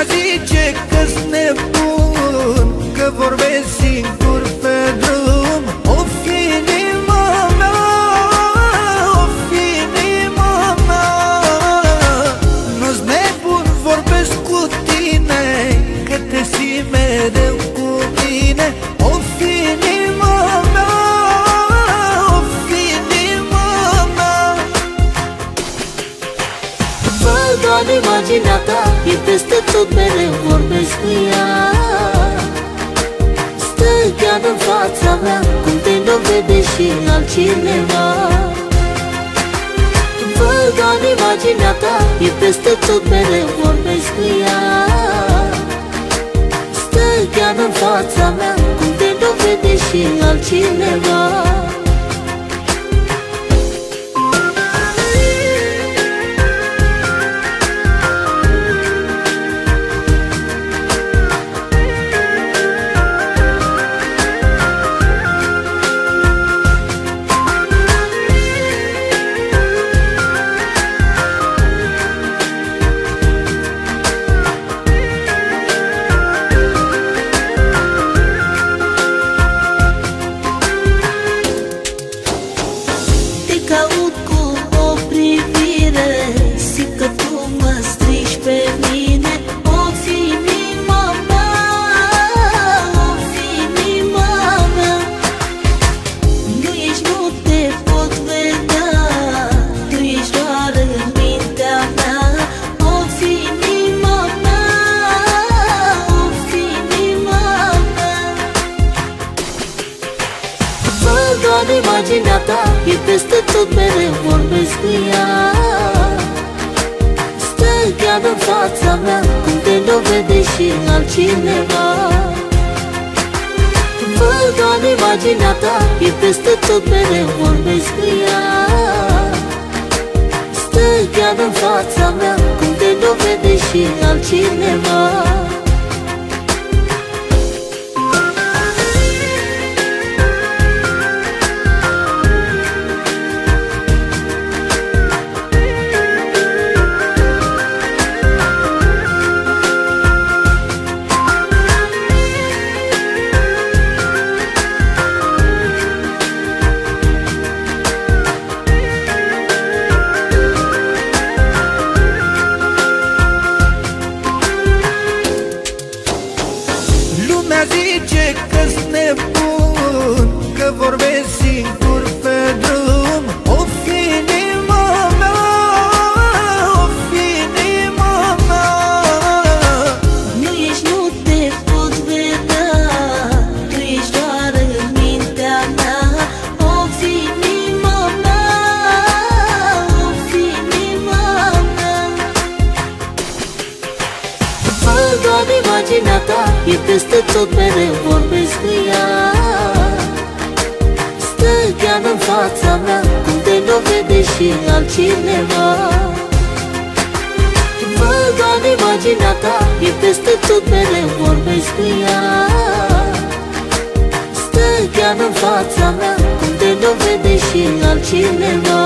Zice că-s nebun, că vorbesc singur pe drum. O fi inima mea, o fi inima mea. Nu-s nebun, vorbesc cu tine, că te simt mereu cu mine. O fi inima mea, o fi inima mea. Văd doar imaginea ta, e peste tot, mereu vorbesc cu ea. Stă chiar în fața mea, cum te dovede și altcineva. Văd doar imaginea ta, e peste tot, mereu vorbesc cu ea. Stă chiar în fața mea, cum te dovede și altcineva. Imaginea ta, e peste tot, mereu vorbesc cu ea. Stă chiar în fața mea, cum te dovede și altcineva. Văd doar imaginea ta, e peste tot, mereu vorbesc cu ea. Stă chiar în fața mea, cum te dovede și altcineva. Zice că-s nebun, că vorbesc singur pe drum. O fi inima mea, o fi inima mea. Nu ești, nu te pot vedea, tu ești doar în mintea mea. O fi inima mea, o fi inima mea. Văd doar imaginea ta, e peste tot, mereu vorbesc cu ea. Stă chiar în fața mea, cum te dovede și altcineva. Văd doar imaginea ta, e peste tot, mereu vorbesc cu ea. Stă chiar în fața mea, cum te dovede și altcineva.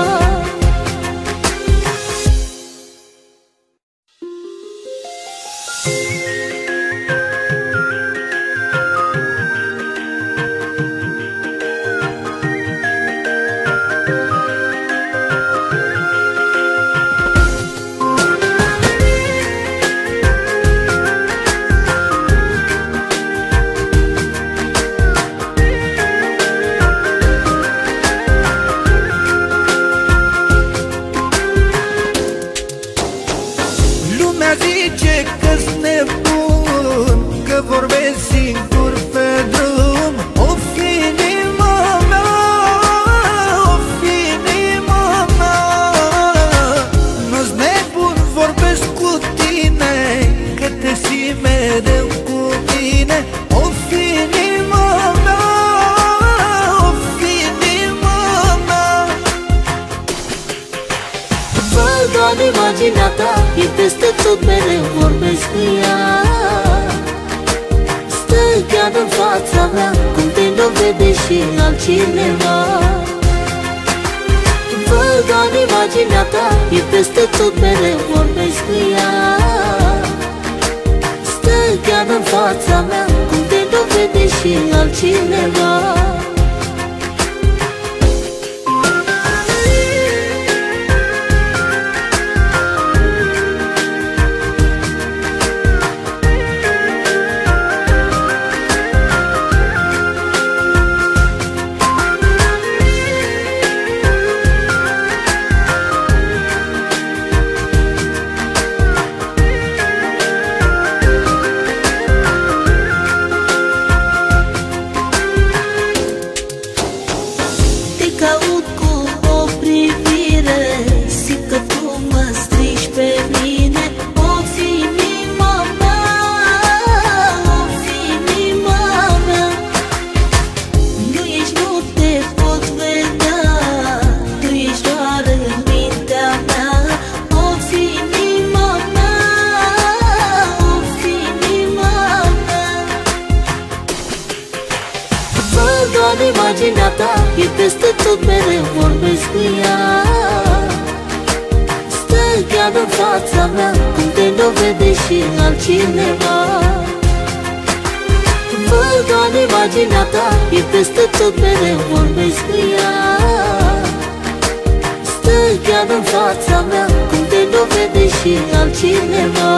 Zice că-s nebun, că vorbesc singur pe drum. O fi inima mea, o fi inima mea. Nu-s nebun, vorbesc cu tine, că te simt mereu cu mine. Of, inima mea, of, inima mea. Văd doar imaginea ta, e peste tot, mereu vorbesc cu ea. Stă chiar în fața mea, cum te dovede și altcineva. Văd doar imaginea ta, e peste tot, mereu vorbesc cu ea. Stă chiar în fața mea, cum te dovede și altcineva. Caut cu o privire, simt că tu mă strici pe mine. O-fi inima mea, o-fi inima mea. Nu ești, nu te pot vedea, tu ești doar în mintea mea. O-fi inima mea, o-fi inima mea. Văd doar imaginea ta, e peste tot, mereu vorbesc cu ea. Stă chiar în fața mea, cum te dovede și altcineva. Văd doar imaginea ta, e peste tot, mereu vorbesc cu ea. Stă chiar în fața mea, cum te dovede și altcineva.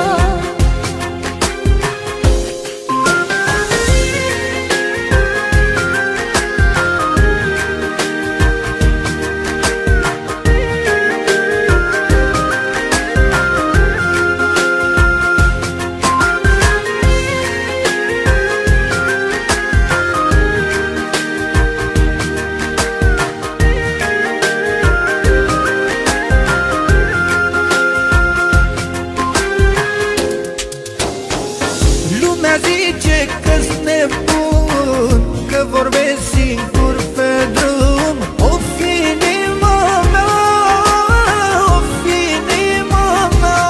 Zice că-s nebun, că vorbesc singur pe drum. Of, inima mea, of, inima mea.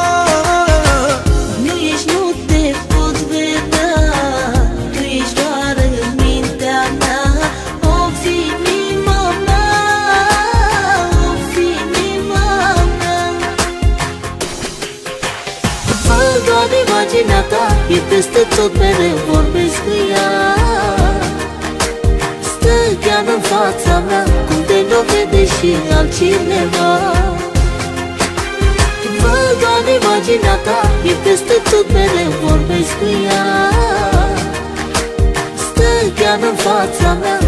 Nu ești, nu te pot vedea, tu ești doar în mintea mea. O-fi inima mea, o-fi inima mea. Văd doar imaginea ta, e peste tot, mereu vorbesc cu ea. Stă chiar în fața mea, cum te dovede și altcineva. Văd doar imaginea ta, e peste tot, mereu vorbesc cu ea. Stă chiar în fața mea,